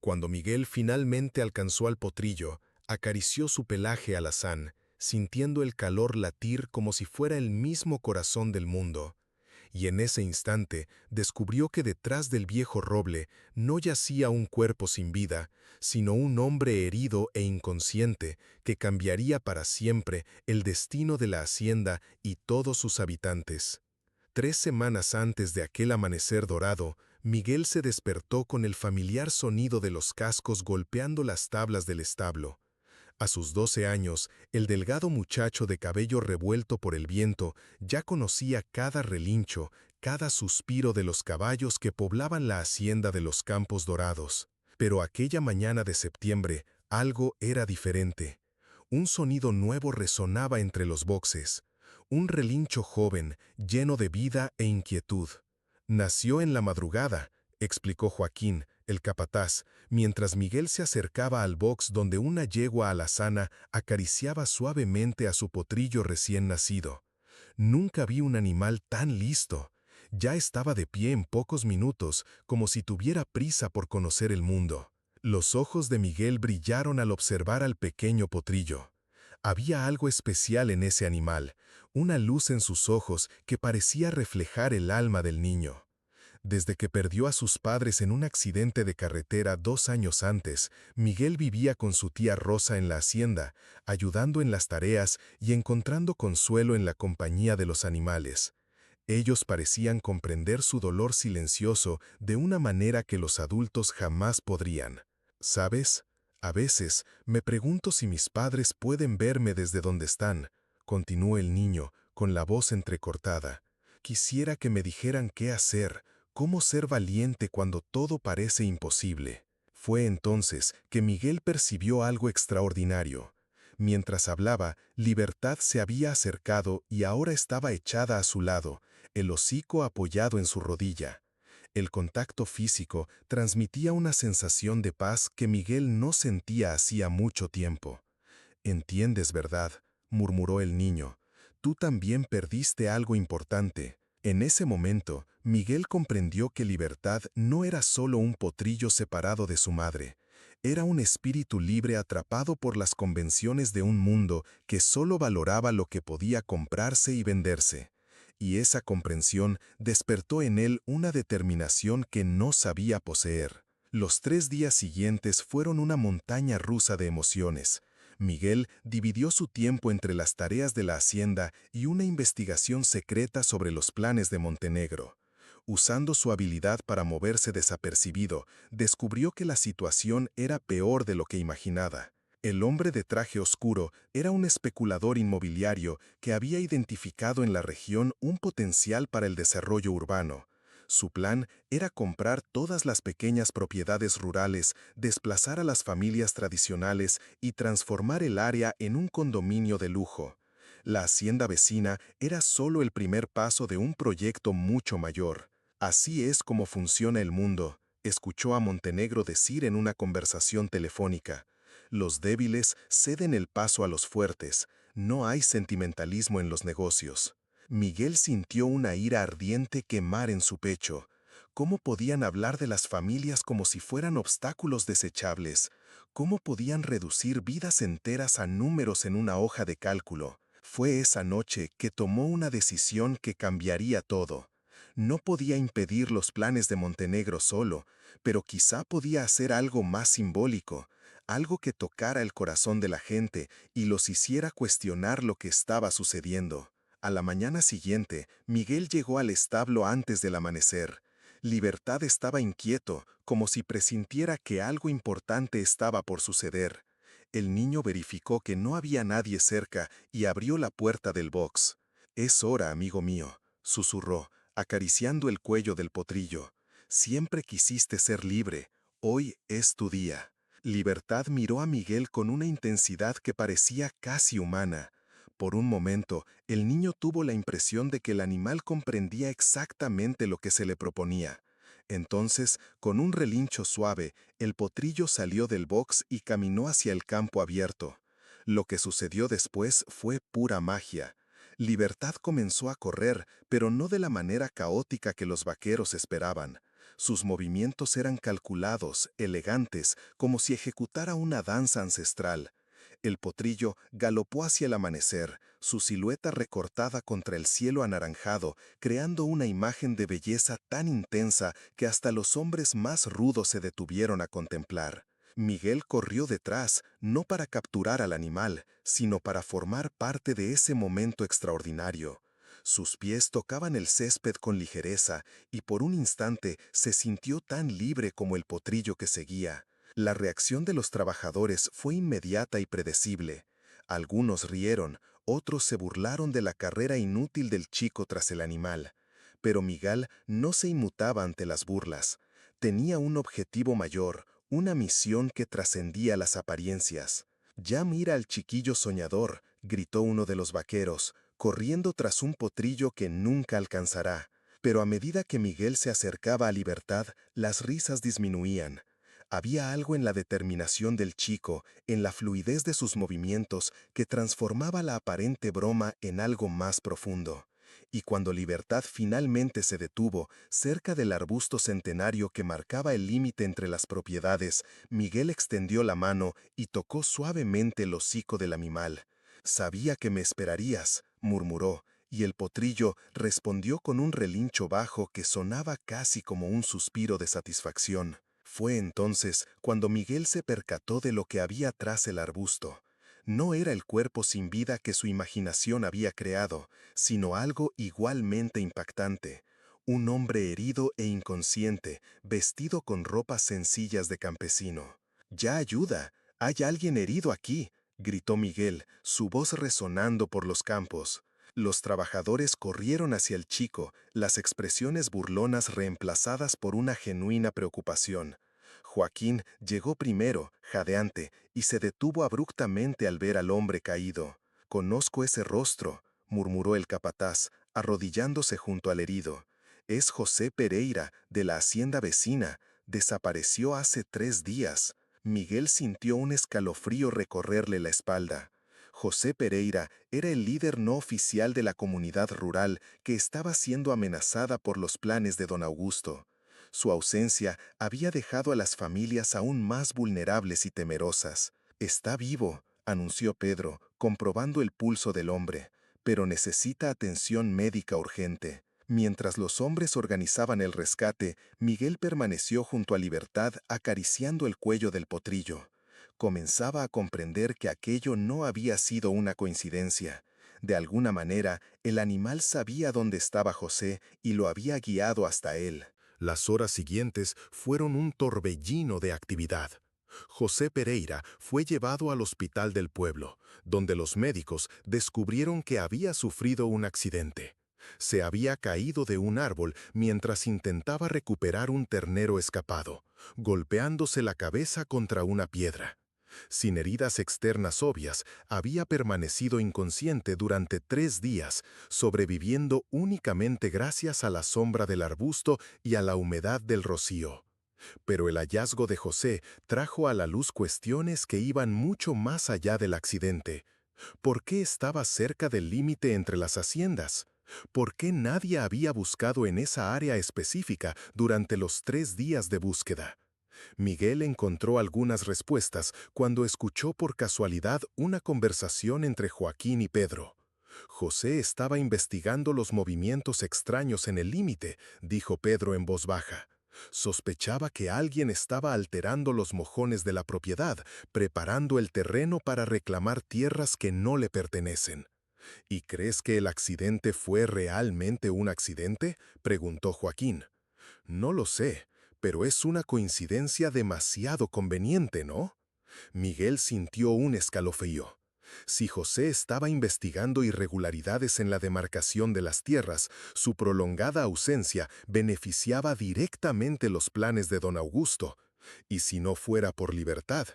Cuando Miguel finalmente alcanzó al potrillo, acarició su pelaje alazán, sintiendo el calor latir como si fuera el mismo corazón del mundo. Y en ese instante descubrió que detrás del viejo roble no yacía un cuerpo sin vida, sino un hombre herido e inconsciente que cambiaría para siempre el destino de la hacienda y todos sus habitantes. 3 semanas antes de aquel amanecer dorado, Miguel se despertó con el familiar sonido de los cascos golpeando las tablas del establo. A sus 12 años, el delgado muchacho de cabello revuelto por el viento ya conocía cada relincho, cada suspiro de los caballos que poblaban la hacienda de los Campos Dorados. Pero aquella mañana de septiembre, algo era diferente. Un sonido nuevo resonaba entre los boxes. Un relincho joven, lleno de vida e inquietud. Nació en la madrugada, explicó Joaquín, el capataz, mientras Miguel se acercaba al box donde una yegua alazana acariciaba suavemente a su potrillo recién nacido. Nunca vi un animal tan listo. Ya estaba de pie en pocos minutos, como si tuviera prisa por conocer el mundo. Los ojos de Miguel brillaron al observar al pequeño potrillo. Había algo especial en ese animal, una luz en sus ojos que parecía reflejar el alma del niño. Desde que perdió a sus padres en un accidente de carretera 2 años antes, Miguel vivía con su tía Rosa en la hacienda, ayudando en las tareas y encontrando consuelo en la compañía de los animales. Ellos parecían comprender su dolor silencioso de una manera que los adultos jamás podrían. ¿Sabes? A veces me pregunto si mis padres pueden verme desde donde están, continuó el niño, con la voz entrecortada. Quisiera que me dijeran qué hacer, cómo ser valiente cuando todo parece imposible. Fue entonces que Miguel percibió algo extraordinario. Mientras hablaba, Libertad se había acercado y ahora estaba echada a su lado, el hocico apoyado en su rodilla. El contacto físico transmitía una sensación de paz que Miguel no sentía hacía mucho tiempo. «¿Entiendes, verdad?», murmuró el niño. «Tú también perdiste algo importante». En ese momento, Miguel comprendió que Libertad no era solo un potrillo separado de su madre. Era un espíritu libre atrapado por las convenciones de un mundo que solo valoraba lo que podía comprarse y venderse. Y esa comprensión despertó en él una determinación que no sabía poseer. Los 3 días siguientes fueron una montaña rusa de emociones. Miguel dividió su tiempo entre las tareas de la hacienda y una investigación secreta sobre los planes de Montenegro. Usando su habilidad para moverse desapercibido, descubrió que la situación era peor de lo que imaginaba. El hombre de traje oscuro era un especulador inmobiliario que había identificado en la región un potencial para el desarrollo urbano. Su plan era comprar todas las pequeñas propiedades rurales, desplazar a las familias tradicionales y transformar el área en un condominio de lujo. La hacienda vecina era solo el primer paso de un proyecto mucho mayor. «Así es como funciona el mundo», escuchó a Montenegro decir en una conversación telefónica. «Los débiles ceden el paso a los fuertes. No hay sentimentalismo en los negocios». Miguel sintió una ira ardiente quemar en su pecho. ¿Cómo podían hablar de las familias como si fueran obstáculos desechables? ¿Cómo podían reducir vidas enteras a números en una hoja de cálculo? Fue esa noche que tomó una decisión que cambiaría todo. No podía impedir los planes de Montenegro solo, pero quizá podía hacer algo más simbólico, algo que tocara el corazón de la gente y los hiciera cuestionar lo que estaba sucediendo. A la mañana siguiente, Miguel llegó al establo antes del amanecer. Libertad estaba inquieto, como si presintiera que algo importante estaba por suceder. El niño verificó que no había nadie cerca y abrió la puerta del box. «Es hora, amigo mío», susurró, acariciando el cuello del potrillo. «Siempre quisiste ser libre. Hoy es tu día». Libertad miró a Miguel con una intensidad que parecía casi humana. Por un momento, el niño tuvo la impresión de que el animal comprendía exactamente lo que se le proponía. Entonces, con un relincho suave, el potrillo salió del box y caminó hacia el campo abierto. Lo que sucedió después fue pura magia. Libertad comenzó a correr, pero no de la manera caótica que los vaqueros esperaban. Sus movimientos eran calculados, elegantes, como si ejecutara una danza ancestral. El potrillo galopó hacia el amanecer, su silueta recortada contra el cielo anaranjado, creando una imagen de belleza tan intensa que hasta los hombres más rudos se detuvieron a contemplar. Miguel corrió detrás, no para capturar al animal, sino para formar parte de ese momento extraordinario. Sus pies tocaban el césped con ligereza, y por un instante se sintió tan libre como el potrillo que seguía. La reacción de los trabajadores fue inmediata y predecible. Algunos rieron, otros se burlaron de la carrera inútil del chico tras el animal. Pero Miguel no se inmutaba ante las burlas. Tenía un objetivo mayor, una misión que trascendía las apariencias. «Ya mira al chiquillo soñador», gritó uno de los vaqueros, corriendo tras un potrillo que nunca alcanzará. Pero a medida que Miguel se acercaba a Libertad, las risas disminuían. Había algo en la determinación del chico, en la fluidez de sus movimientos, que transformaba la aparente broma en algo más profundo. Y cuando Libertad finalmente se detuvo, cerca del arbusto centenario que marcaba el límite entre las propiedades, Miguel extendió la mano y tocó suavemente el hocico del animal. «Sabía que me esperarías», murmuró, y el potrillo respondió con un relincho bajo que sonaba casi como un suspiro de satisfacción. Fue entonces cuando Miguel se percató de lo que había tras el arbusto. No era el cuerpo sin vida que su imaginación había creado, sino algo igualmente impactante. Un hombre herido e inconsciente, vestido con ropas sencillas de campesino. «¡Ya ayuda! ¡Hay alguien herido aquí!», gritó Miguel, su voz resonando por los campos. Los trabajadores corrieron hacia el chico, las expresiones burlonas reemplazadas por una genuina preocupación. Joaquín llegó primero, jadeante, y se detuvo abruptamente al ver al hombre caído. «Conozco ese rostro», murmuró el capataz, arrodillándose junto al herido. «Es José Pereira, de la hacienda vecina. Desapareció hace 3 días». Miguel sintió un escalofrío recorrerle la espalda. José Pereira era el líder no oficial de la comunidad rural que estaba siendo amenazada por los planes de don Augusto. Su ausencia había dejado a las familias aún más vulnerables y temerosas. «Está vivo», anunció Pedro, comprobando el pulso del hombre, «pero necesita atención médica urgente». Mientras los hombres organizaban el rescate, Miguel permaneció junto a Libertad acariciando el cuello del potrillo. Comenzaba a comprender que aquello no había sido una coincidencia. De alguna manera, el animal sabía dónde estaba José y lo había guiado hasta él. Las horas siguientes fueron un torbellino de actividad. José Pereira fue llevado al hospital del pueblo, donde los médicos descubrieron que había sufrido un accidente. Se había caído de un árbol mientras intentaba recuperar un ternero escapado, golpeándose la cabeza contra una piedra. Sin heridas externas obvias, había permanecido inconsciente durante 3 días, sobreviviendo únicamente gracias a la sombra del arbusto y a la humedad del rocío. Pero el hallazgo de José trajo a la luz cuestiones que iban mucho más allá del accidente. ¿Por qué estaba cerca del límite entre las haciendas? ¿Por qué nadie había buscado en esa área específica durante los 3 días de búsqueda? Miguel encontró algunas respuestas cuando escuchó por casualidad una conversación entre Joaquín y Pedro. «José estaba investigando los movimientos extraños en el límite», dijo Pedro en voz baja. «Sospechaba que alguien estaba alterando los mojones de la propiedad, preparando el terreno para reclamar tierras que no le pertenecen». «¿Y crees que el accidente fue realmente un accidente?», preguntó Joaquín. «No lo sé, pero es una coincidencia demasiado conveniente, ¿no?». Miguel sintió un escalofrío. Si José estaba investigando irregularidades en la demarcación de las tierras, su prolongada ausencia beneficiaba directamente los planes de don Augusto. ¿Y si no fuera por Libertad?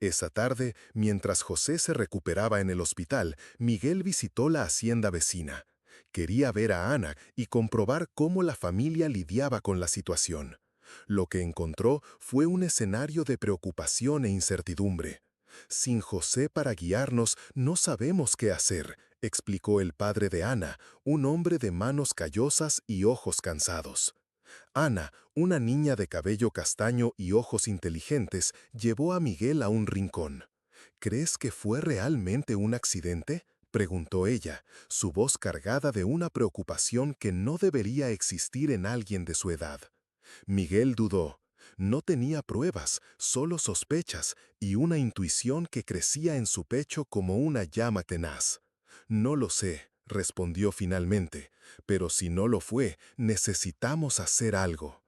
Esa tarde, mientras José se recuperaba en el hospital, Miguel visitó la hacienda vecina. Quería ver a Ana y comprobar cómo la familia lidiaba con la situación. Lo que encontró fue un escenario de preocupación e incertidumbre. «Sin José para guiarnos, no sabemos qué hacer», explicó el padre de Ana, un hombre de manos callosas y ojos cansados. Ana, una niña de cabello castaño y ojos inteligentes, llevó a Miguel a un rincón. ¿Crees que fue realmente un accidente?, preguntó ella, su voz cargada de una preocupación que no debería existir en alguien de su edad. Miguel dudó. No tenía pruebas, solo sospechas y una intuición que crecía en su pecho como una llama tenaz. No lo sé, respondió finalmente, pero si no lo fue, necesitamos hacer algo.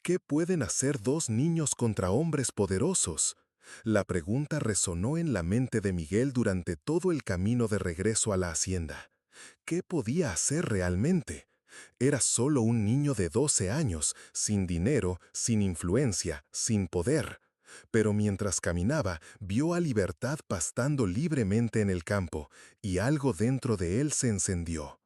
¿Qué pueden hacer dos niños contra hombres poderosos? La pregunta resonó en la mente de Miguel durante todo el camino de regreso a la hacienda. ¿Qué podía hacer realmente? Era solo un niño de 12 años, sin dinero, sin influencia, sin poder. Pero mientras caminaba, vio a Libertad pastando libremente en el campo, y algo dentro de él se encendió.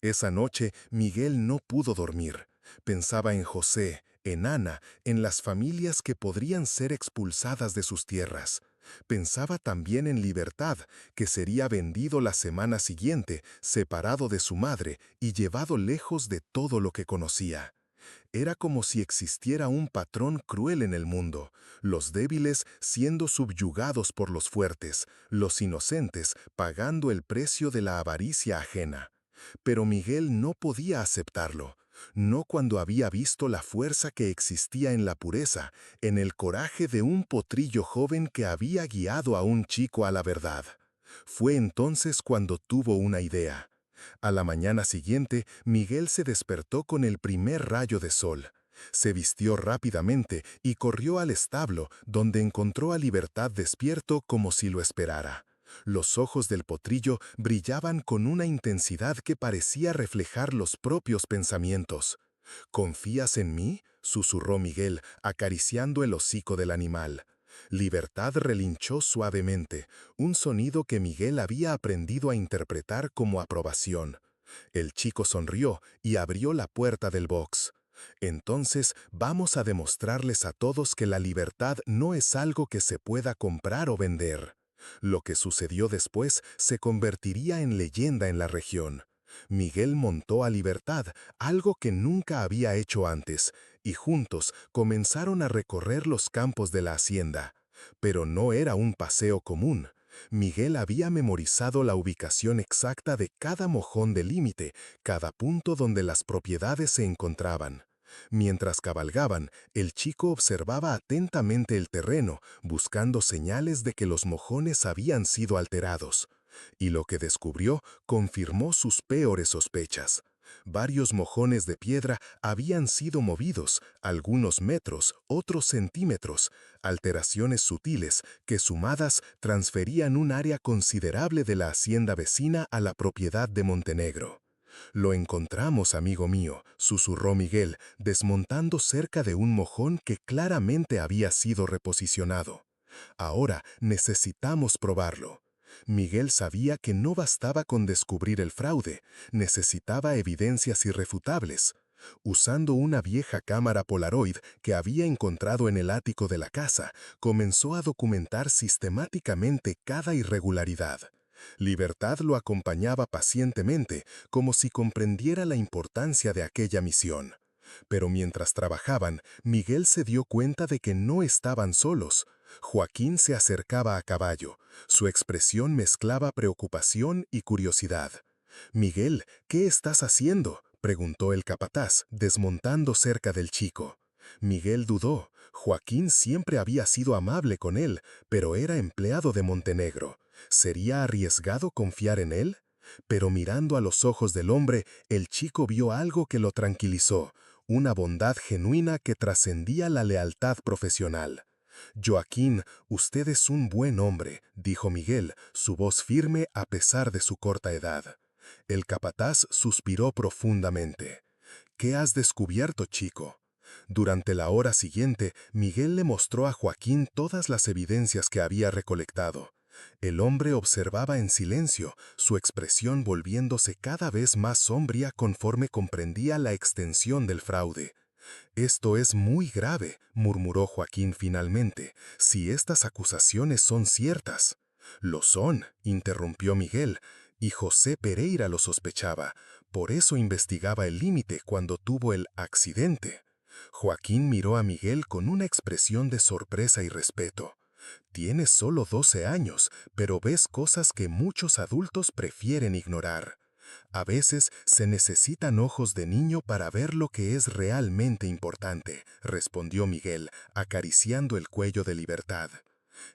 Esa noche Miguel no pudo dormir. Pensaba en José, en Ana, en las familias que podrían ser expulsadas de sus tierras. Pensaba también en Libertad, que sería vendido la semana siguiente, separado de su madre y llevado lejos de todo lo que conocía. Era como si existiera un patrón cruel en el mundo, los débiles siendo subyugados por los fuertes, los inocentes pagando el precio de la avaricia ajena. Pero Miguel no podía aceptarlo, no cuando había visto la fuerza que existía en la pureza, en el coraje de un potrillo joven que había guiado a un chico a la verdad. Fue entonces cuando tuvo una idea. A la mañana siguiente, Miguel se despertó con el primer rayo de sol. Se vistió rápidamente y corrió al establo, donde encontró a Libertad despierto como si lo esperara. Los ojos del potrillo brillaban con una intensidad que parecía reflejar los propios pensamientos. ¿Confías en mí?, susurró Miguel, acariciando el hocico del animal. Libertad relinchó suavemente, un sonido que Miguel había aprendido a interpretar como aprobación. El chico sonrió y abrió la puerta del box. Entonces vamos a demostrarles a todos que la libertad no es algo que se pueda comprar o vender. Lo que sucedió después se convertiría en leyenda en la región. Miguel montó a Libertad, algo que nunca había hecho antes, y juntos comenzaron a recorrer los campos de la hacienda. Pero no era un paseo común. Miguel había memorizado la ubicación exacta de cada mojón de límite, cada punto donde las propiedades se encontraban. Mientras cabalgaban, el chico observaba atentamente el terreno, buscando señales de que los mojones habían sido alterados. Y lo que descubrió confirmó sus peores sospechas. Varios mojones de piedra habían sido movidos, algunos metros, otros centímetros, alteraciones sutiles que sumadas transferían un área considerable de la hacienda vecina a la propiedad de Montenegro. «Lo encontramos, amigo mío», susurró Miguel, desmontando cerca de un mojón que claramente había sido reposicionado. «Ahora necesitamos probarlo». Miguel sabía que no bastaba con descubrir el fraude, necesitaba evidencias irrefutables. Usando una vieja cámara Polaroid que había encontrado en el ático de la casa, comenzó a documentar sistemáticamente cada irregularidad. Libertad lo acompañaba pacientemente, como si comprendiera la importancia de aquella misión. Pero mientras trabajaban, Miguel se dio cuenta de que no estaban solos. Joaquín se acercaba a caballo. Su expresión mezclaba preocupación y curiosidad. «Miguel, ¿qué estás haciendo?», preguntó el capataz, desmontando cerca del chico. Miguel dudó. Joaquín siempre había sido amable con él, pero era empleado de Montenegro. ¿Sería arriesgado confiar en él? Pero mirando a los ojos del hombre, el chico vio algo que lo tranquilizó, una bondad genuina que trascendía la lealtad profesional. «Joaquín, usted es un buen hombre», dijo Miguel, su voz firme a pesar de su corta edad. El capataz suspiró profundamente. «¿Qué has descubierto, chico?». Durante la hora siguiente, Miguel le mostró a Joaquín todas las evidencias que había recolectado. El hombre observaba en silencio, su expresión volviéndose cada vez más sombría conforme comprendía la extensión del fraude. «Esto es muy grave», murmuró Joaquín finalmente, «si estas acusaciones son ciertas». «Lo son», interrumpió Miguel, y José Pereira lo sospechaba. Por eso investigaba el límite cuando tuvo el accidente. Joaquín miró a Miguel con una expresión de sorpresa y respeto. Tienes solo 12 años, pero ves cosas que muchos adultos prefieren ignorar. A veces se necesitan ojos de niño para ver lo que es realmente importante, respondió Miguel, acariciando el cuello de Libertad.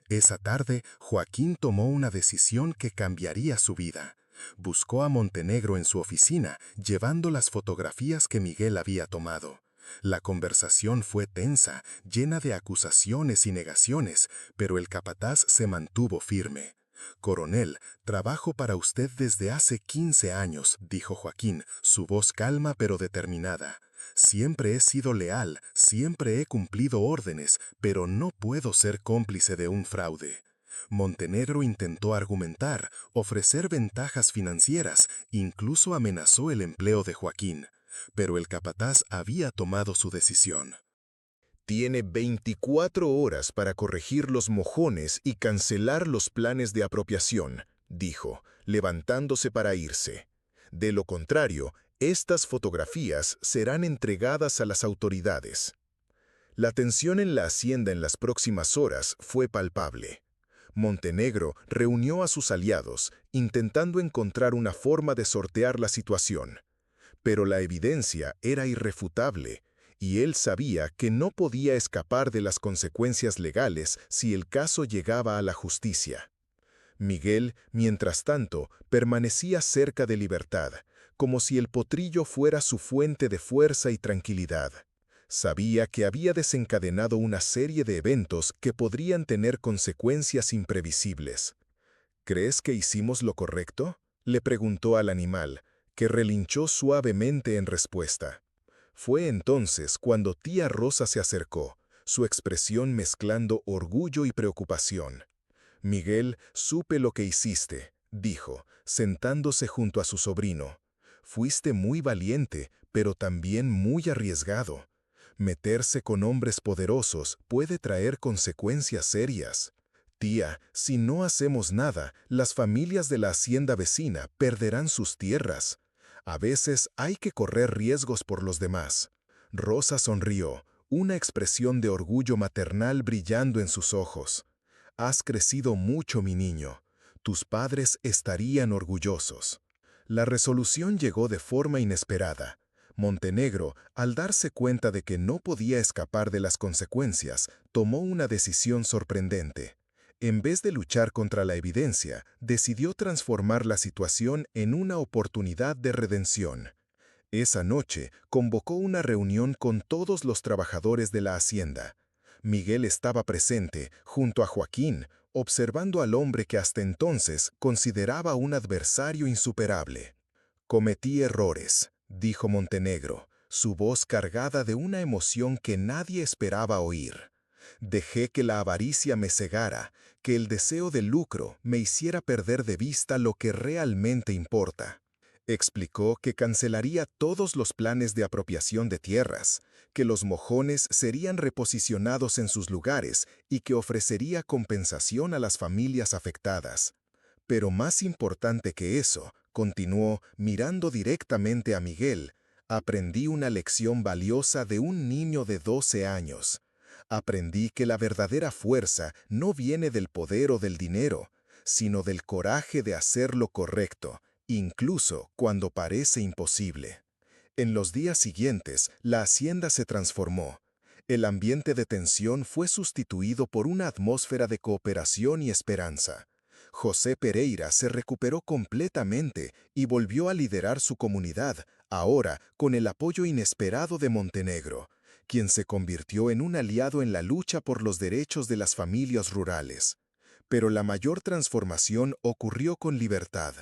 Esa tarde, Joaquín tomó una decisión que cambiaría su vida. Buscó a Montenegro en su oficina, llevando las fotografías que Miguel había tomado. La conversación fue tensa, llena de acusaciones y negaciones, pero el capataz se mantuvo firme. «Coronel, trabajo para usted desde hace 15 años», dijo Joaquín, su voz calma pero determinada. «Siempre he sido leal, siempre he cumplido órdenes, pero no puedo ser cómplice de un fraude». Montenegro intentó argumentar, ofrecer ventajas financieras, incluso amenazó el empleo de Joaquín. Pero el capataz había tomado su decisión. Tiene 24 horas para corregir los mojones y cancelar los planes de apropiación, dijo, levantándose para irse. De lo contrario, estas fotografías serán entregadas a las autoridades. La tensión en la hacienda en las próximas horas fue palpable. Montenegro reunió a sus aliados, intentando encontrar una forma de sortear la situación. Pero la evidencia era irrefutable, y él sabía que no podía escapar de las consecuencias legales si el caso llegaba a la justicia. Miguel, mientras tanto, permanecía cerca de Libertad, como si el potrillo fuera su fuente de fuerza y tranquilidad. Sabía que había desencadenado una serie de eventos que podrían tener consecuencias imprevisibles. «¿Crees que hicimos lo correcto?», le preguntó al animal, que relinchó suavemente en respuesta. Fue entonces cuando tía Rosa se acercó, su expresión mezclando orgullo y preocupación. «Miguel, supe lo que hiciste», dijo, sentándose junto a su sobrino. «Fuiste muy valiente, pero también muy arriesgado. Meterse con hombres poderosos puede traer consecuencias serias. Tía, si no hacemos nada, las familias de la hacienda vecina perderán sus tierras. A veces hay que correr riesgos por los demás». Rosa sonrió, una expresión de orgullo maternal brillando en sus ojos. «Has crecido mucho, mi niño. Tus padres estarían orgullosos». La resolución llegó de forma inesperada. Montenegro, al darse cuenta de que no podía escapar de las consecuencias, tomó una decisión sorprendente. En vez de luchar contra la evidencia, decidió transformar la situación en una oportunidad de redención. Esa noche convocó una reunión con todos los trabajadores de la hacienda. Miguel estaba presente, junto a Joaquín, observando al hombre que hasta entonces consideraba un adversario insuperable. «Cometí errores», dijo Montenegro, su voz cargada de una emoción que nadie esperaba oír. «Dejé que la avaricia me cegara, que el deseo de lucro me hiciera perder de vista lo que realmente importa». Explicó que cancelaría todos los planes de apropiación de tierras, que los mojones serían reposicionados en sus lugares y que ofrecería compensación a las familias afectadas. Pero más importante que eso, continuó mirando directamente a Miguel, aprendí una lección valiosa de un niño de 12 años. Aprendí que la verdadera fuerza no viene del poder o del dinero, sino del coraje de hacer lo correcto, incluso cuando parece imposible. En los días siguientes, la hacienda se transformó. El ambiente de tensión fue sustituido por una atmósfera de cooperación y esperanza. José Pereira se recuperó completamente y volvió a liderar su comunidad, ahora con el apoyo inesperado de Montenegro, quien se convirtió en un aliado en la lucha por los derechos de las familias rurales. Pero la mayor transformación ocurrió con Libertad.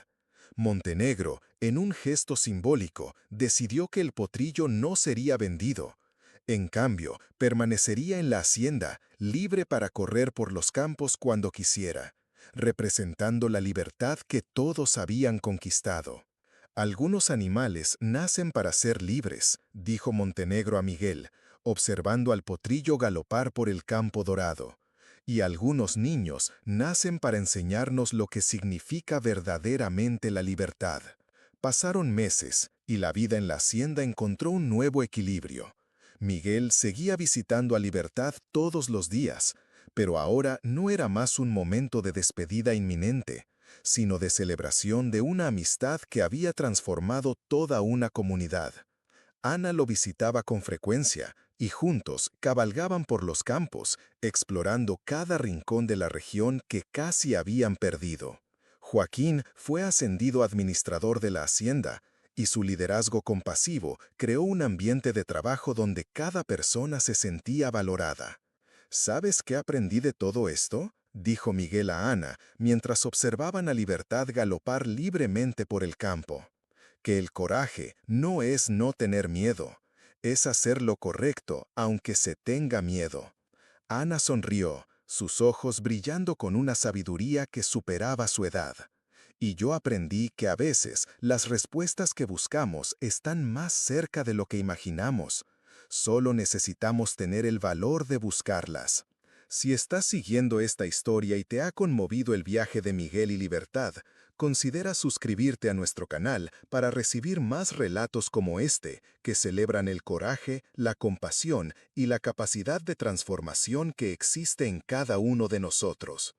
Montenegro, en un gesto simbólico, decidió que el potrillo no sería vendido. En cambio, permanecería en la hacienda, libre para correr por los campos cuando quisiera, representando la libertad que todos habían conquistado. «Algunos animales nacen para ser libres», dijo Montenegro a Miguel, observando al potrillo galopar por el campo dorado. «Y algunos niños nacen para enseñarnos lo que significa verdaderamente la libertad». Pasaron meses, y la vida en la hacienda encontró un nuevo equilibrio. Miguel seguía visitando a Libertad todos los días, pero ahora no era más un momento de despedida inminente, sino de celebración de una amistad que había transformado toda una comunidad. Ana lo visitaba con frecuencia y juntos cabalgaban por los campos, explorando cada rincón de la región que casi habían perdido. Joaquín fue ascendido administrador de la hacienda, y su liderazgo compasivo creó un ambiente de trabajo donde cada persona se sentía valorada. ¿Sabes qué aprendí de todo esto?, dijo Miguel a Ana, mientras observaban a Libertad galopar libremente por el campo. Que el coraje no es no tener miedo, es hacer lo correcto aunque se tenga miedo. Ana sonrió, sus ojos brillando con una sabiduría que superaba su edad. Y yo aprendí que a veces las respuestas que buscamos están más cerca de lo que imaginamos. Solo necesitamos tener el valor de buscarlas. Si estás siguiendo esta historia y te ha conmovido el viaje de Miguel y Libertad, considera suscribirte a nuestro canal para recibir más relatos como este, que celebran el coraje, la compasión y la capacidad de transformación que existe en cada uno de nosotros.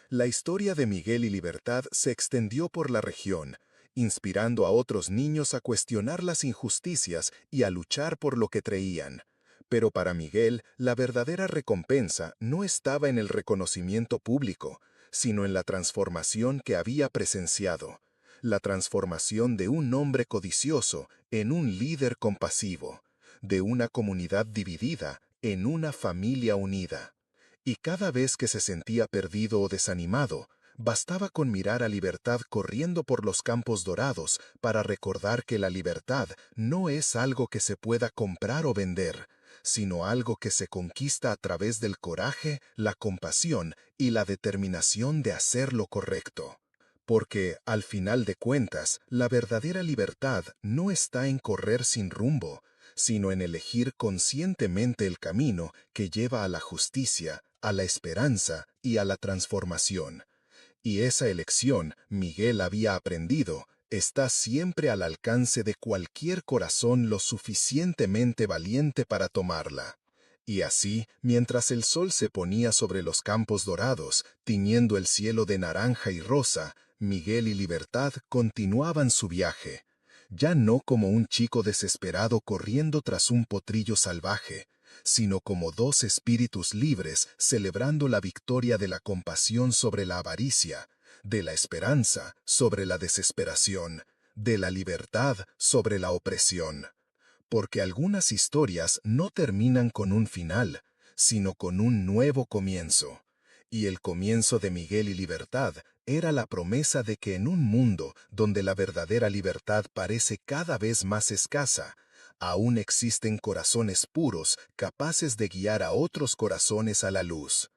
La historia de Miguel y Libertad se extendió por la región, inspirando a otros niños a cuestionar las injusticias y a luchar por lo que creían. Pero para Miguel, la verdadera recompensa no estaba en el reconocimiento público, sino en la transformación que había presenciado, la transformación de un hombre codicioso en un líder compasivo, de una comunidad dividida en una familia unida. Y cada vez que se sentía perdido o desanimado, bastaba con mirar a Libertad corriendo por los campos dorados para recordar que la libertad no es algo que se pueda comprar o vender, sino algo que se conquista a través del coraje, la compasión y la determinación de hacer lo correcto. Porque, al final de cuentas, la verdadera libertad no está en correr sin rumbo, sino en elegir conscientemente el camino que lleva a la justicia, a la esperanza y a la transformación. Y esa elección, Miguel había aprendido, está siempre al alcance de cualquier corazón lo suficientemente valiente para tomarla. Y así, mientras el sol se ponía sobre los campos dorados, tiñendo el cielo de naranja y rosa, Miguel y Libertad continuaban su viaje, ya no como un chico desesperado corriendo tras un potrillo salvaje, sino como dos espíritus libres celebrando la victoria de la compasión sobre la avaricia, de la esperanza sobre la desesperación, de la libertad sobre la opresión. Porque algunas historias no terminan con un final, sino con un nuevo comienzo. Y el comienzo de Miguel y Libertad era la promesa de que en un mundo donde la verdadera libertad parece cada vez más escasa, aún existen corazones puros capaces de guiar a otros corazones a la luz.